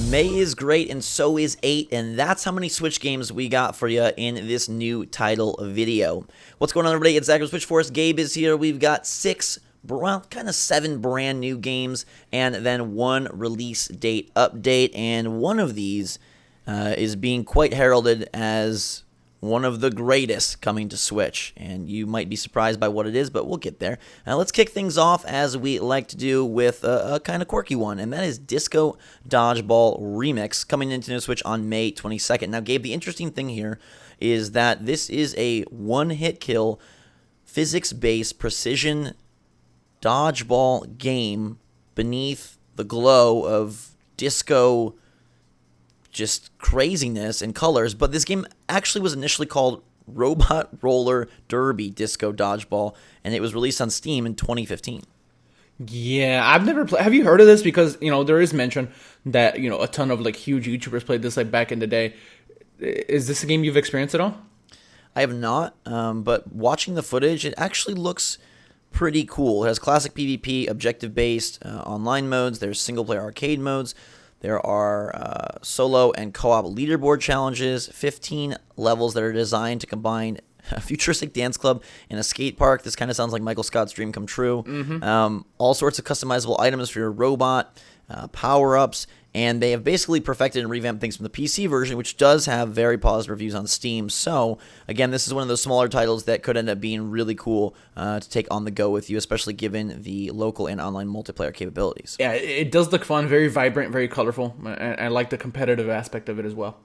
May is great, and so is 8, and that's how many Switch games we got for you in this new title video. What's going on, everybody? It's Zach from Switch Force. Gabe is here. We've got 7 brand new games, and then 1 release date update, and one of these is being quite heralded as one of the greatest coming to Switch, and you might be surprised by what it is, but we'll get there. Now let's kick things off, as we like to do, with a kind of quirky one, and that is Disco Dodgeball Remix, coming into Nintendo Switch on May 22nd. Now, Gabe, the interesting thing here is that this is a one-hit kill, physics-based precision dodgeball game beneath the glow of disco just craziness and colors, but this game actually was initially called Robot Roller Derby Disco Dodgeball, and it was released on Steam in 2015. Yeah, I've never played. Have you heard of this? Because, there is mention that, a ton of, huge YouTubers played this, back in the day. Is this a game you've experienced at all? I have not, but watching the footage, it actually looks pretty cool. It has classic PvP, objective-based online modes. There's single-player arcade modes. There are solo and co-op leaderboard challenges, 15 levels that are designed to combine a futuristic dance club and a skate park. This kind of sounds like Michael Scott's dream come true. All sorts of customizable items for your robot, power-ups, and they have basically perfected and revamped things from the PC version, which does have very positive reviews on Steam. So, again, this is one of those smaller titles that could end up being really cool to take on the go with you, especially given the local and online multiplayer capabilities. Yeah, it does look fun, very vibrant, very colorful. I like the competitive aspect of it as well.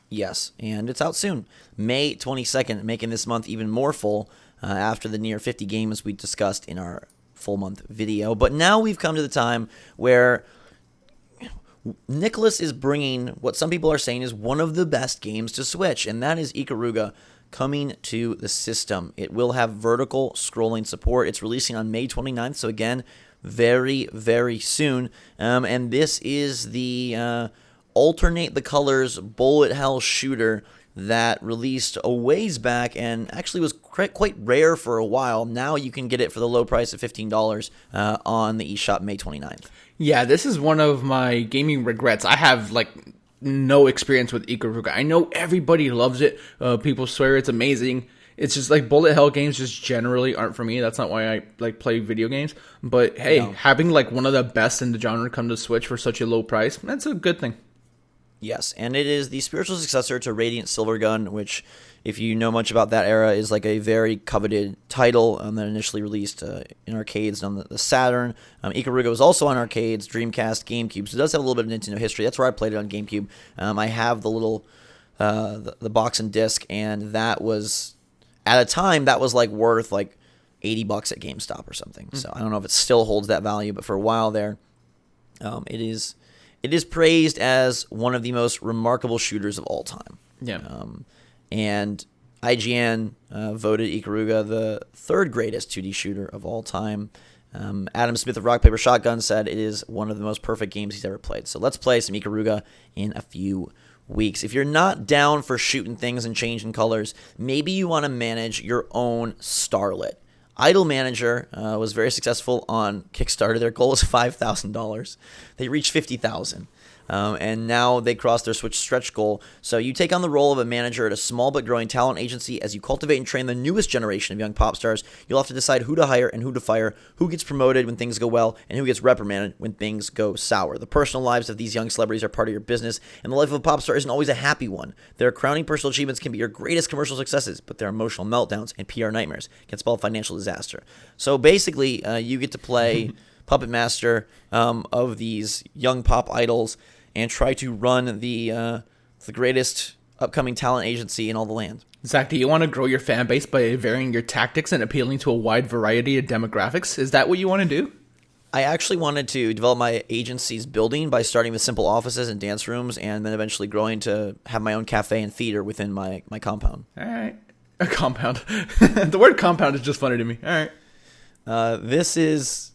Yes, and it's out soon. May 22nd, making this month even more full after the near 50 games we discussed in our full month video. But now we've come to the time where Nicholas is bringing what some people are saying is one of the best games to Switch, and that is Ikaruga coming to the system. It will have vertical scrolling support. It's releasing on May 29th, so again, very, very soon. And this is the alternate the colors bullet hell shooter that released a ways back and actually was quite rare for a while. Now you can get it for the low price of $15 on the eShop May 29th. Yeah, this is one of my gaming regrets. I have, no experience with Ikaruga. I know everybody loves it. People swear it's amazing. It's just bullet hell games just generally aren't for me. That's not why I play video games. But hey, having one of the best in the genre come to Switch for such a low price, that's a good thing. Yes, and it is the spiritual successor to Radiant Silvergun, which, if you know much about that era, is a very coveted title that initially released in arcades on the Saturn. Ikaruga was also on arcades, Dreamcast, GameCube, so it does have a little bit of Nintendo history. That's where I played it on GameCube. I have the little the box and disc, and that was, at a time, that was worth $80 at GameStop or something. So I don't know if it still holds that value, but for a while there, it is praised as one of the most remarkable shooters of all time. Yeah. And IGN voted Ikaruga the 3rd greatest 2D shooter of all time. Adam Smith of Rock Paper Shotgun said it is one of the most perfect games he's ever played. So let's play some Ikaruga in a few weeks. If you're not down for shooting things and changing colors, maybe you want to manage your own Starlet. Idle Manager was very successful on Kickstarter. Their goal is $5,000. They reached $50,000. And now they crossed their Switch stretch goal. So you take on the role of a manager at a small but growing talent agency as you cultivate and train the newest generation of young pop stars. You'll have to decide who to hire and who to fire, who gets promoted when things go well, and who gets reprimanded when things go sour. The personal lives of these young celebrities are part of your business, and the life of a pop star isn't always a happy one. Their crowning personal achievements can be your greatest commercial successes, but their emotional meltdowns and PR nightmares can spell financial disaster. So basically, you get to play puppet master of these young pop idols and try to run the greatest upcoming talent agency in all the land. Zach, do you want to grow your fan base by varying your tactics and appealing to a wide variety of demographics? Is that what you want to do? I actually wanted to develop my agency's building by starting with simple offices and dance rooms, and then eventually growing to have my own cafe and theater within my compound. All right. A compound. The word compound is just funny to me. All right. This is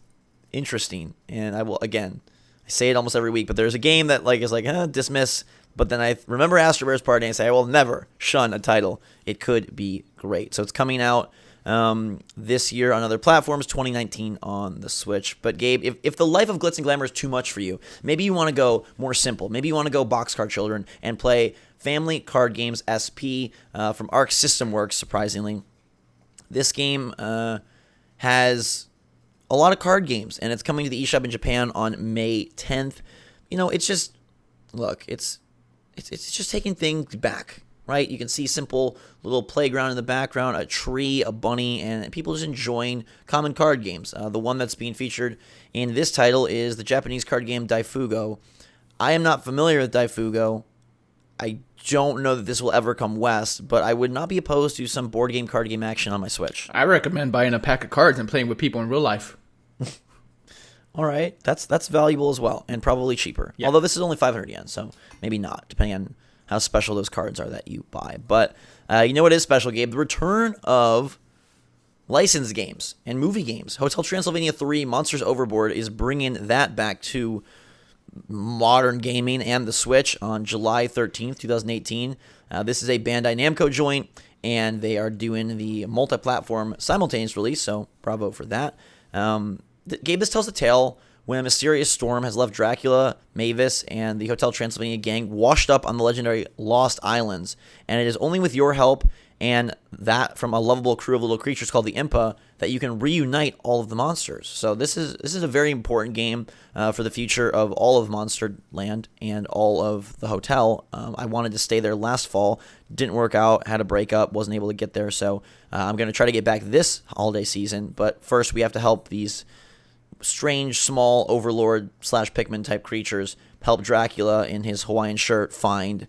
interesting, and I will, again, I say it almost every week, but there's a game that is dismiss, but then I remember Astro Bear's Party and say I will never shun a title. It could be great. So it's coming out this year on other platforms, 2019 on the Switch. But Gabe, if the life of glitz and glamour is too much for you, maybe you want to go more simple. Maybe you want to go Boxcar Children and play Family Card Games SP from Arc System Works, surprisingly. This game has a lot of card games, and it's coming to the eShop in Japan on May 10th. It's just, look, it's just taking things back, right? You can see simple little playground in the background, a tree, a bunny, and people just enjoying common card games. The one that's being featured in this title is the Japanese card game Daifugo. I am not familiar with Daifugo. I don't know that this will ever come west, but I would not be opposed to some board game, card game action on my Switch. I recommend buying a pack of cards and playing with people in real life. All right, that's valuable as well, and probably cheaper. Yeah. Although this is only 500 yen, so maybe not, depending on how special those cards are that you buy. But you know what is special, Gabe? The return of licensed games and movie games. Hotel Transylvania 3, Monsters Overboard is bringing that back to modern gaming and the Switch on July 13th, 2018. This is a Bandai Namco joint, and they are doing the multi-platform simultaneous release, so bravo for that. Gabe, this tells a tale when a mysterious storm has left Dracula, Mavis, and the Hotel Transylvania gang washed up on the legendary Lost Islands, and it is only with your help and that from a lovable crew of little creatures called the Impa that you can reunite all of the monsters. So this is a very important game for the future of all of Monsterland and all of the hotel. I wanted to stay there last fall, didn't work out, had a breakup, wasn't able to get there, so I'm going to try to get back this holiday season, but first we have to help these strange, small overlord / Pikmin type creatures help Dracula in his Hawaiian shirt find,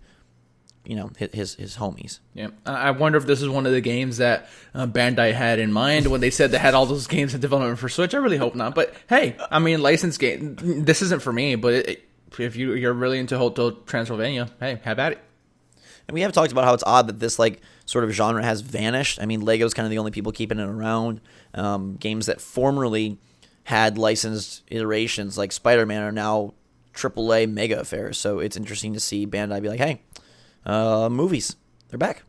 his homies. Yeah, I wonder if this is one of the games that Bandai had in mind when they said they had all those games in development for Switch. I really hope not. But hey, I mean, licensed game. This isn't for me, but if you're really into Hotel Transylvania, hey, have at it. And we have talked about how it's odd that this sort of genre has vanished. I mean, Lego's kind of the only people keeping it around. Games that formerly had licensed iterations like Spider-Man are now AAA mega affairs. So it's interesting to see Bandai be like, hey, movies, they're back.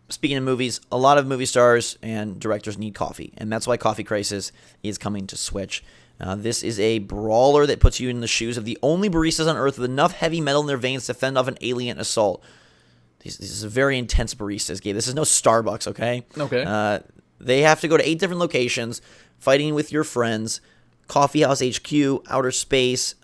Speaking of movies, a lot of movie stars and directors need coffee, and that's why Coffee Crisis is coming to Switch. This is a brawler that puts you in the shoes of the only baristas on Earth with enough heavy metal in their veins to fend off an alien assault. These are very intense baristas, Gabe. This is no Starbucks, okay? Okay. They have to go to 8 different locations, fighting with your friends, Coffee House HQ, Outer Space,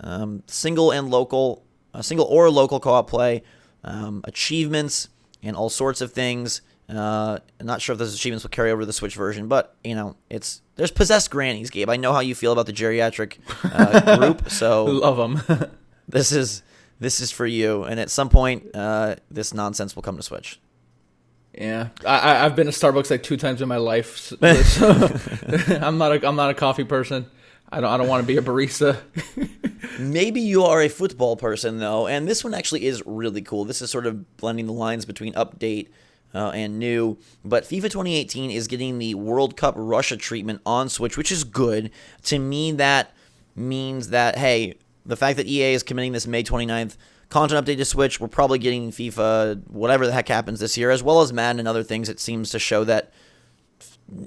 single or local co-op play, achievements, and all sorts of things. I'm not sure if those achievements will carry over to the Switch version, but there's possessed grannies, Gabe. I know how you feel about the geriatric group, so love them. This is for you, and at some point, this nonsense will come to Switch. Yeah, I've been to Starbucks 2 times in my life. So I'm not a coffee person. I don't want to be a barista. Maybe you are a football person though, and this one actually is really cool. This is sort of blending the lines between update and new. But FIFA 2018 is getting the World Cup Russia treatment on Switch, which is good. To me, that means that hey, the fact that EA is committing this May 29th content update to Switch, we're probably getting FIFA, whatever the heck happens this year, as well as Madden and other things. It seems to show that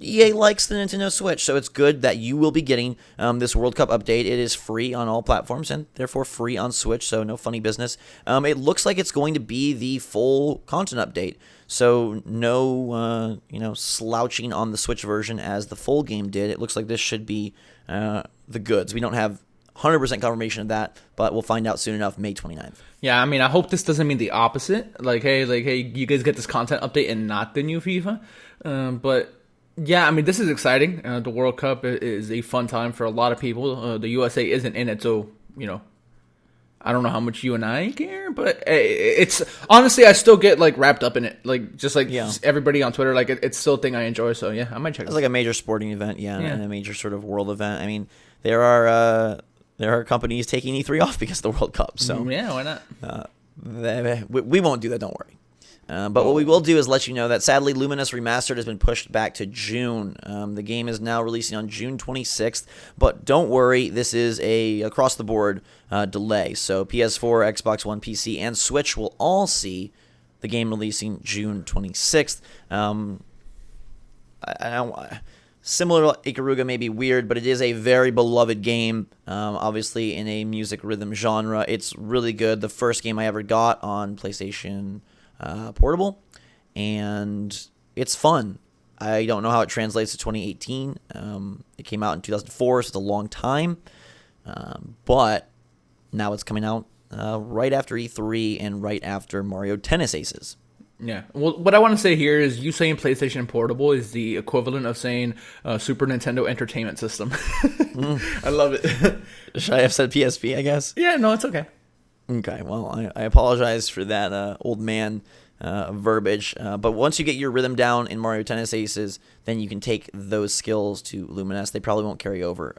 EA likes the Nintendo Switch, so it's good that you will be getting this World Cup update. It is free on all platforms and therefore free on Switch, so no funny business. It looks like it's going to be the full content update, so no slouching on the Switch version as the full game did. It looks like this should be the goods. We don't have 100% confirmation of that, but we'll find out soon enough, May 29th. Yeah, I mean, I hope this doesn't mean the opposite. Hey, you guys get this content update and not the new FIFA. But yeah, I mean, this is exciting. The World Cup is a fun time for a lot of people. The USA isn't in it, so I don't know how much you and I care, but it's honestly, I still get wrapped up in it, just everybody on Twitter. It's still a thing I enjoy. So yeah, I might check it. It's like a major sporting event, and a major sort of world event. I mean, there are companies taking E3 off because of the World Cup. So yeah, why not? We won't do that. Don't worry. But what we will do is let you know that sadly Luminous Remastered has been pushed back to June. The game is now releasing on June 26th, but don't worry, this is a across-the-board delay. So PS4, Xbox One, PC, and Switch will all see the game releasing June 26th. I don't. Similar to Ikaruga may be weird, but it is a very beloved game. Obviously, in a music rhythm genre, it's really good. The first game I ever got on PlayStation Portable, and it's fun. I don't know how it translates to 2018. It came out in 2004, so it's a long time. But now it's coming out right after E3 and right after Mario Tennis Aces. Yeah. Well, what I want to say here is you saying PlayStation Portable is the equivalent of saying Super Nintendo Entertainment System. I love it. Should I have said PSP, I guess? Yeah, no, it's okay. Okay, well, I apologize for that old man verbiage. But once you get your rhythm down in Mario Tennis Aces, then you can take those skills to Luminous. They probably won't carry over,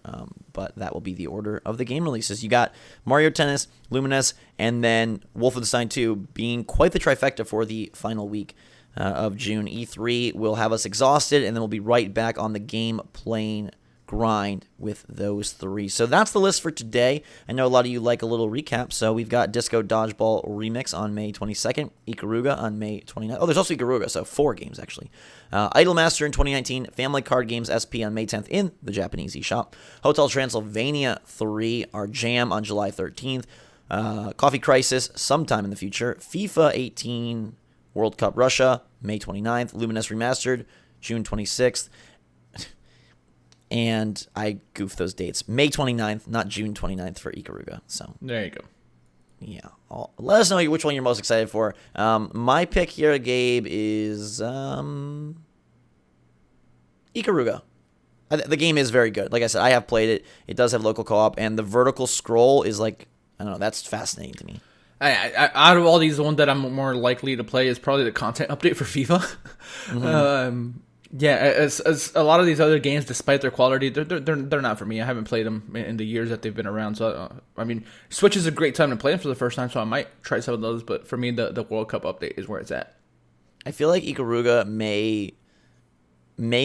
but that will be the order of the game releases. You got Mario Tennis, Luminous, and then Wolfenstein 2 being quite the trifecta for the final week of June. E3 will have us exhausted, and then we'll be right back on the game playing grind with those three. So that's the list for today. I know a lot of you like a little recap, so we've got Disco Dodgeball Remix on May 22nd, Ikaruga on May 29th. Oh, there's also Ikaruga, so 4 games actually. Idolmaster in 2019, Family Card Games SP on May 10th in the Japanese eShop. Hotel Transylvania 3, our jam on July 13th. Coffee Crisis sometime in the future. FIFA 18, World Cup Russia, May 29th. Luminous Remastered, June 26th. And I goofed those dates. May 29th, not June 29th for Ikaruga. So there you go. Yeah. Let us know which one you're most excited for. My pick here, Gabe, is Ikaruga. The game is very good. Like I said, I have played it. It does have local co-op, and the vertical scroll is like, I don't know, that's fascinating to me. Out of all these, the one that I'm more likely to play is probably the content update for FIFA. Mm-hmm. Yeah, as a lot of these other games, despite their quality, they're not for me. I haven't played them in the years that they've been around. So, I mean, Switch is a great time to play them for the first time, so I might try some of those. But for me, the World Cup update is where it's at. I feel like Ikaruga may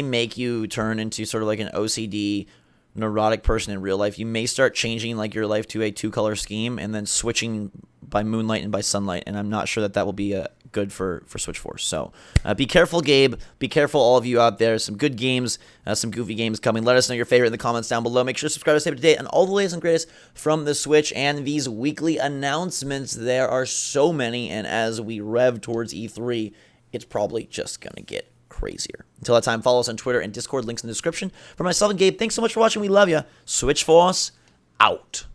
make you turn into sort of like an OCD neurotic person in real life. You may start changing like your life to a 2-color scheme and then switching by moonlight and by sunlight, and I'm not sure that will be good for Switch Force. So be careful, Gabe. Be careful, all of you out there. Some good games, some goofy games coming. Let us know your favorite in the comments down below. Make sure to subscribe to stay up to date on all the latest and greatest from the Switch and these weekly announcements. There are so many, and as we rev towards E3, it's probably just going to get crazier. Until that time, follow us on Twitter and Discord. Links in the description. For myself and Gabe, thanks so much for watching. We love you. Switch Force, out.